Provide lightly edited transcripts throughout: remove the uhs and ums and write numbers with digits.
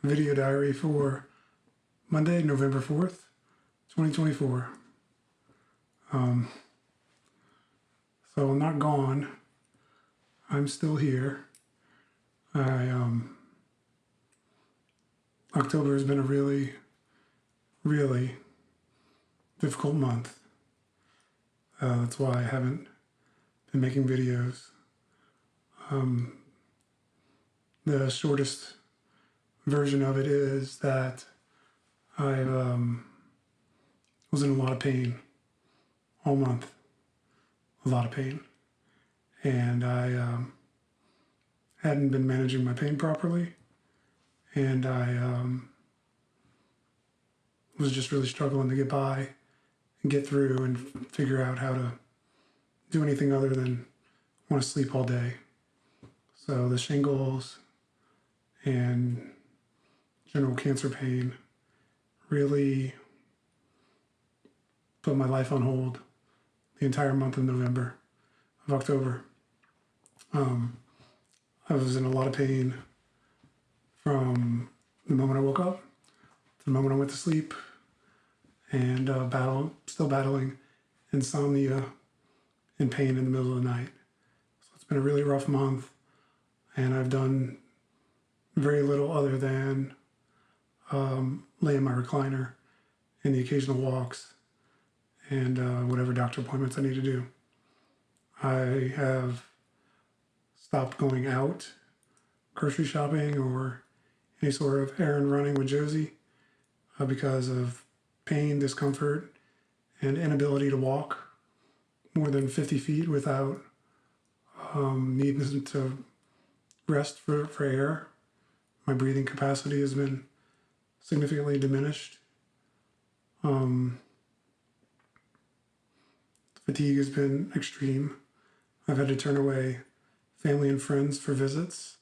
Video diary for Monday, November 4th, 2024. So I'm not gone. I'm still here. October has been a really, really difficult month. That's why I haven't been making videos. The shortest version of it is that I was in a lot of pain all month, a lot of pain, and I hadn't been managing my pain properly, and I was just really struggling to get by and get through and figure out how to do anything other than want to sleep all day. So the shingles and general cancer pain really put my life on hold the entire month of October. I was in a lot of pain from the moment I woke up to the moment I went to sleep, and still battling insomnia and pain in the middle of the night. So it's been a really rough month, and I've done very little other than lay in my recliner and the occasional walks and whatever doctor appointments I need to do. I have stopped going out grocery shopping or any sort of errand running with Josie because of pain, discomfort, and inability to walk more than 50 feet without needing to rest for air. My breathing capacity has been significantly diminished. Fatigue has been extreme. I've had to turn away family and friends for visits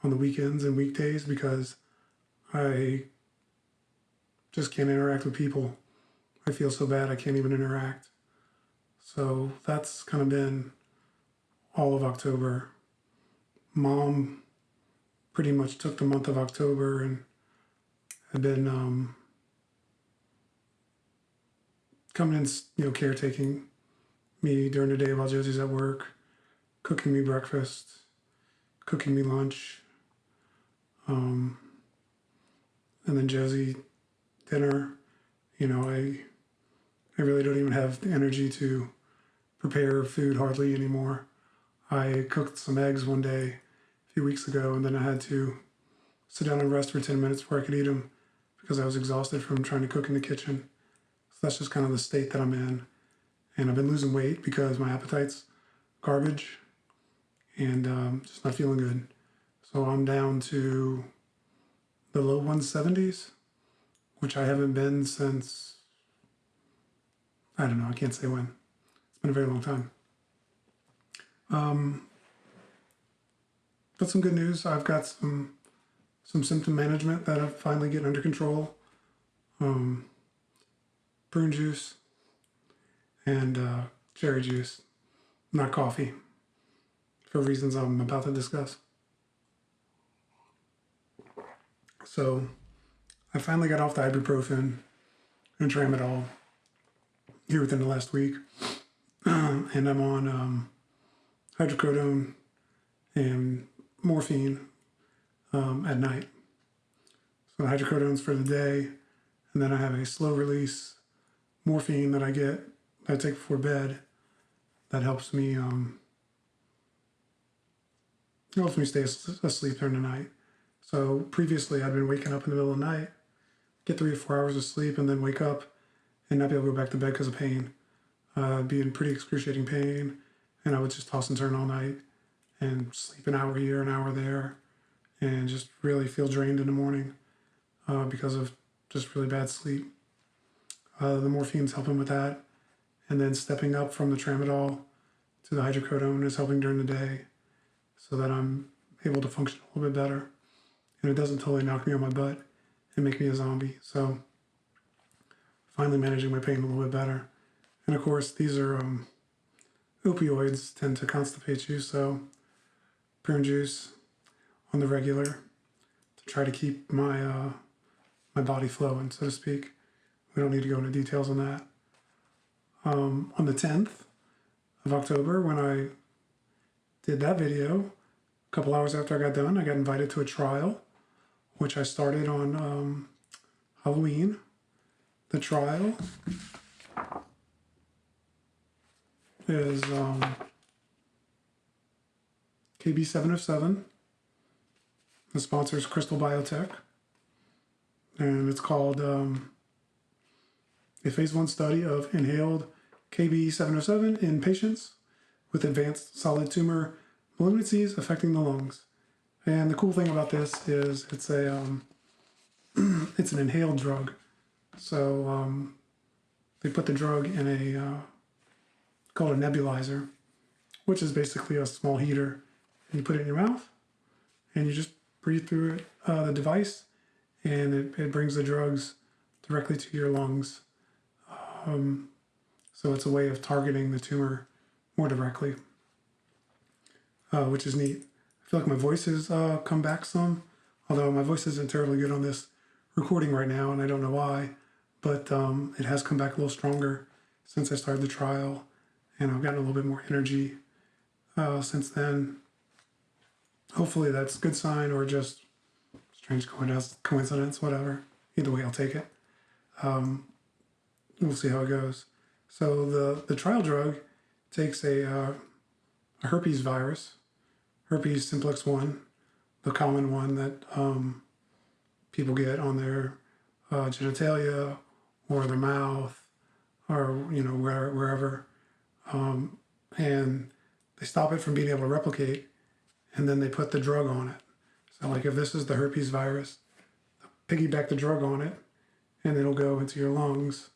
on the weekends and weekdays because I just can't interact with people. I feel so bad I can't even interact. So that's kind of been all of October. Mom pretty much took the month of October and had been coming in, caretaking me during the day while Josie's at work, cooking me breakfast, cooking me lunch, and then Josie dinner. I really don't even have the energy to prepare food hardly anymore. I cooked some eggs one day a few weeks ago, and then I had to sit down and rest for 10 minutes before I could eat them because I was exhausted from trying to cook in the kitchen. So that's just kind of the state that I'm in. And I've been losing weight because my appetite's garbage and just not feeling good. So I'm down to the low 170s, which I haven't been since, I don't know, I can't say when. It's been a very long time. But some good news. I've got some symptom management that I'm finally getting under control. Prune juice and cherry juice, not coffee, for reasons I'm about to discuss. So I finally got off the ibuprofen and tramadol here within the last week, and I'm on hydrocodone and morphine at night. So hydrocodone's for the day, and then I have a slow release morphine that I take before bed that helps me stay asleep during the night. So previously I'd been waking up in the middle of the night, get 3 or 4 hours of sleep, and then wake up and not be able to go back to bed because of pain. Be in pretty excruciating pain, and I would just toss and turn all night and sleep an hour here, an hour there, and just really feel drained in the morning because of just really bad sleep. The morphine's helping with that, and then stepping up from the tramadol to the hydrocodone is helping during the day so that I'm able to function a little bit better, and it doesn't totally knock me on my butt and make me a zombie. So finally managing my pain a little bit better. And of course, these are opioids tend to constipate you, so prune juice on the regular to try to keep my body flowing, so to speak. We don't need to go into details on that. On the 10th of October, when I did that video, a couple hours after I got done, I got invited to a trial, which I started on Halloween. The trial is KB707. The sponsor is Krystal Biotech. And it's called a phase 1 study of inhaled KB707 in patients with advanced solid tumor malignancies affecting the lungs. And the cool thing about this is it's an inhaled drug. So they put the drug in a called a nebulizer, which is basically a small heater, and you put it in your mouth, and you just breathe through it, the device, and it brings the drugs directly to your lungs. So it's a way of targeting the tumor more directly, which is neat. I feel like my voice has come back some, although my voice isn't terribly good on this recording right now, and I don't know why, but it has come back a little stronger since I started the trial, and I've gotten a little bit more energy since then. Hopefully that's a good sign or just strange coincidence, whatever. Either way, I'll take it. We'll see how it goes. So the trial drug takes a herpes virus, herpes simplex 1, the common one that people get on their genitalia or their mouth or wherever, and they stop it from being able to replicate, and then they put the drug on it. So like if this is the herpes virus, piggyback the drug on it, and it'll go into your lungs,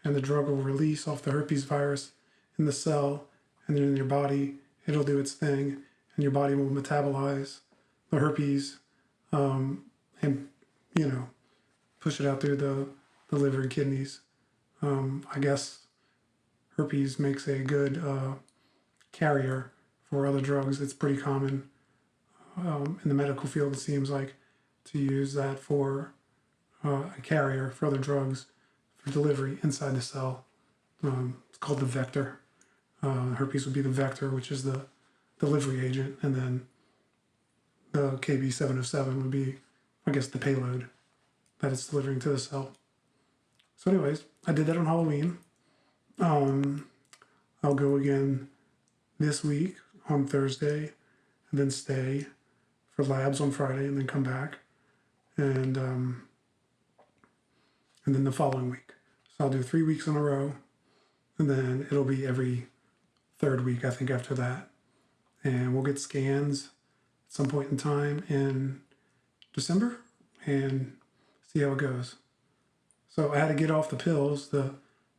and the drug will release off the herpes virus in the cell, and then in your body, it'll do its thing, and your body will metabolize the herpes, and push it out through the liver and kidneys. I guess herpes makes a good carrier for other drugs. It's pretty common in the medical field, it seems like, to use that for a carrier for other drugs for delivery inside the cell. It's called the vector. Herpes would be the vector, which is the delivery agent, and then the KB707 would be, I guess, the payload that it's delivering to the cell. So anyways, I did that on Halloween. I'll go again this week on Thursday, and then stay for labs on Friday, and then come back, and then the following week. So I'll do 3 weeks in a row, and then it'll be every third week, I think, after that. And we'll get scans at some point in time in December and see how it goes. So I had to get off the pills, the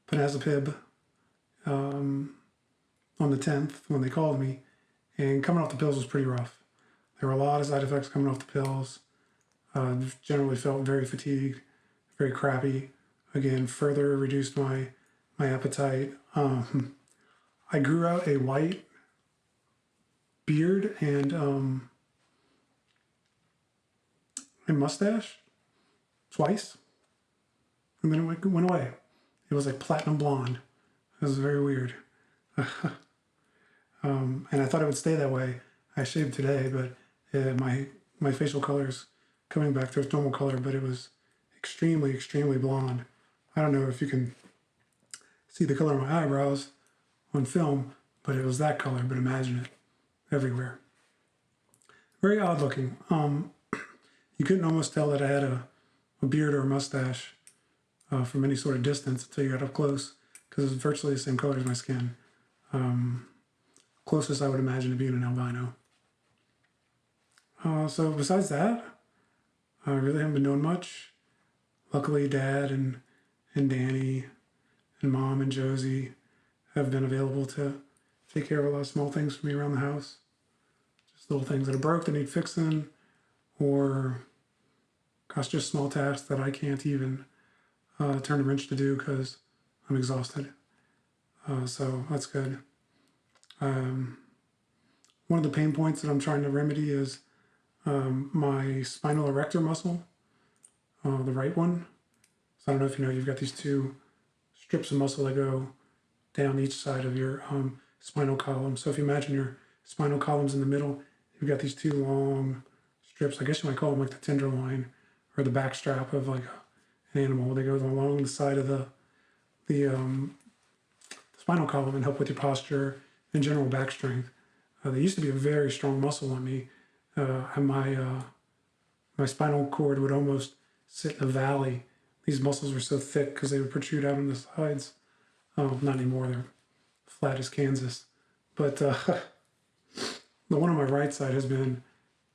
Phenazepam, on the 10th when they called me, and coming off the pills was pretty rough. There were a lot of side effects coming off the pills. Generally felt very fatigued, very crappy. Again, further reduced my appetite. I grew out a white beard and a mustache twice, and then it went away. It was like platinum blonde. It was very weird. And I thought it would stay that way. I shaved today, but my facial color is coming back to its normal color, but it was extremely, extremely blonde. I don't know if you can see the color of my eyebrows on film, but it was that color, but imagine it everywhere. Very odd looking. You couldn't almost tell that I had a beard or a mustache from any sort of distance until you got up close, because it's virtually the same color as my skin. Closest I would imagine to being an albino. So besides that, I really haven't been doing much. Luckily, Dad and Danny and Mom and Josie have been available to take care of a lot of small things for me around the house. Just little things that are broke that need fixing, or gosh, just small tasks that I can't even turn a wrench to do because I'm exhausted. So that's good. One of the pain points that I'm trying to remedy is my spinal erector muscle, the right one. So I don't know if you know, you've got these two strips of muscle that go down each side of your spinal column. So if you imagine your spinal column's in the middle, you've got these two long strips. I guess you might call them like the tenderloin or the back strap of like an animal. They go along the side of the spinal column and help with your posture and general back strength. They used to be a very strong muscle on me. And my spinal cord would almost sit in a valley. These muscles were so thick because they would protrude out on the sides. Not anymore. They're flat as Kansas. But the one on my right side has been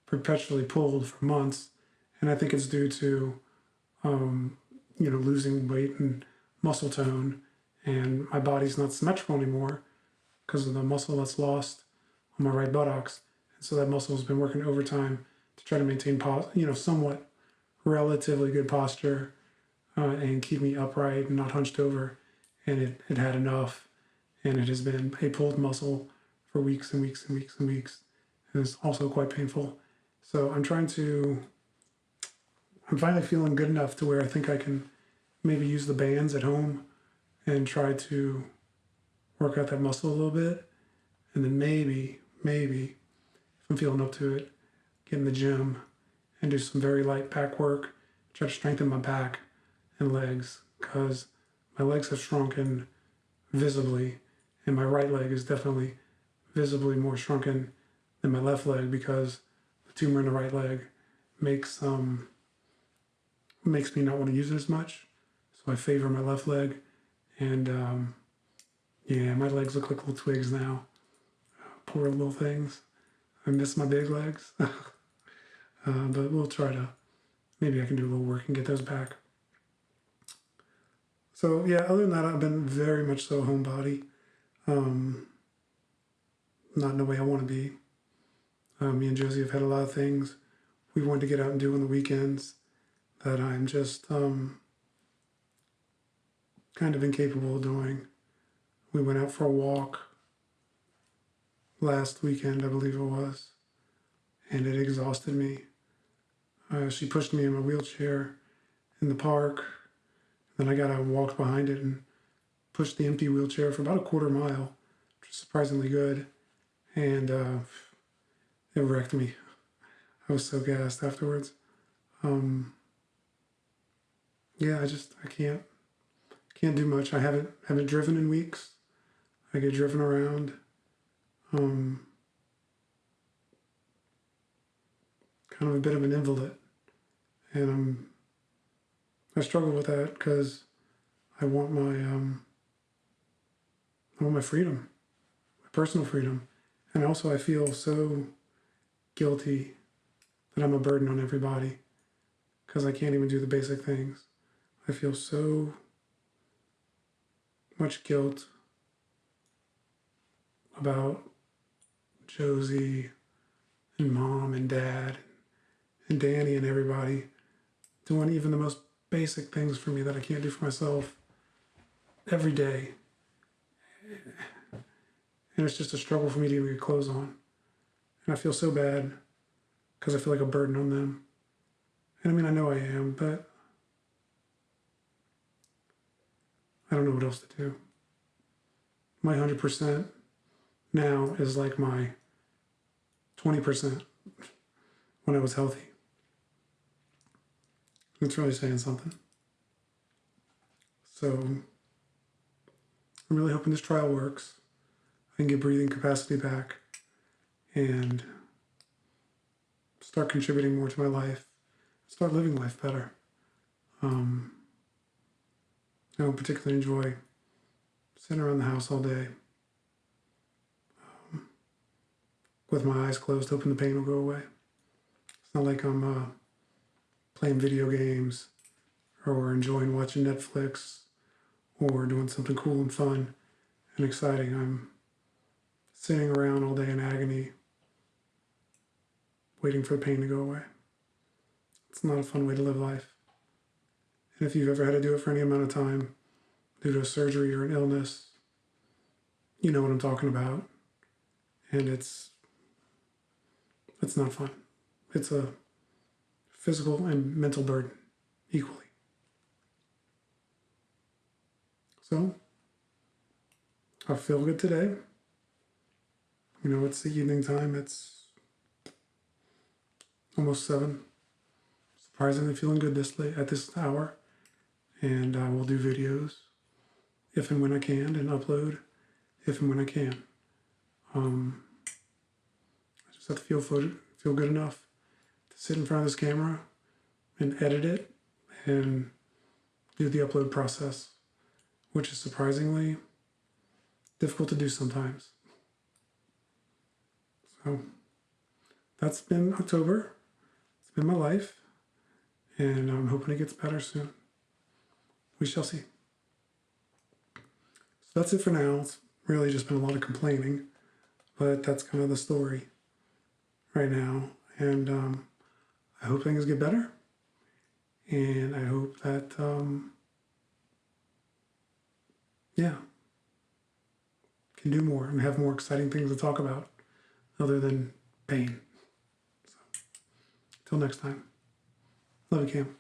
perpetually pulled for months, and I think it's due to losing weight and muscle tone, and my body's not symmetrical anymore because of the muscle that's lost on my right buttocks. And so that muscle has been working overtime to try to maintain somewhat relatively good posture and keep me upright and not hunched over. And it had enough, and it has been a pulled muscle for weeks and weeks and weeks and weeks. And it's also quite painful. So I'm finally feeling good enough to where I think I can maybe use the bands at home and try to work out that muscle a little bit. And then maybe, if I'm feeling up to it, get in the gym and do some very light back work, try to strengthen my back and legs, because my legs have shrunken visibly, and my right leg is definitely visibly more shrunken than my left leg because the tumor in the right leg makes me not want to use it as much. So I favor my left leg, and my legs look like little twigs now. Poor little things. I miss my big legs. But we'll try to, maybe I can do a little work and get those back. So yeah, other than that, I've been very much so homebody. Not in the way I want to be. Me and Josie have had a lot of things we wanted to get out and do on the weekends that I'm just kind of incapable of doing. We went out for a walk last weekend, I believe it was, and it exhausted me. She pushed me in my wheelchair in the park. Then I got out and walked behind it and pushed the empty wheelchair for about a quarter mile, which was surprisingly good. And it wrecked me. I was so gassed afterwards. I can't do much. I haven't driven in weeks. I get driven around. Kind of a bit of an invalid, and I struggle with that because I want my freedom, my personal freedom, and also I feel so guilty that I'm a burden on everybody because I can't even do the basic things. I feel so much guilt about Josie and Mom and Dad and Danny and everybody doing even the most basic things for me that I can't do for myself every day. And it's just a struggle for me to even get clothes on. And I feel so bad because I feel like a burden on them. And I mean, I know I am, but I don't know what else to do. My 100% now is like my 20% when I was healthy. It's really saying something. So I'm really hoping this trial works. I can get breathing capacity back and start contributing more to my life, start living life better. I don't particularly enjoy sitting around the house all day with my eyes closed, hoping the pain will go away. It's not like I'm playing video games or enjoying watching Netflix or doing something cool and fun and exciting. I'm sitting around all day in agony, waiting for the pain to go away. It's not a fun way to live life. And if you've ever had to do it for any amount of time due to a surgery or an illness, you know what I'm talking about. And it's not fun. it's a physical and mental burden equally. So I feel good today. You know, it's the evening time. It's almost 7. Surprisingly feeling good this late at this hour. And I will do videos if and when I can and upload if and when I can. I just have to feel good enough to sit in front of this camera and edit it and do the upload process, which is surprisingly difficult to do sometimes. So that's been October. It's been my life, and I'm hoping it gets better soon. We shall see. So that's it for now. It's really just been a lot of complaining, but that's kind of the story right now. And I hope things get better, and I hope that can do more and have more exciting things to talk about other than pain. So, till next time. Love you, Cam.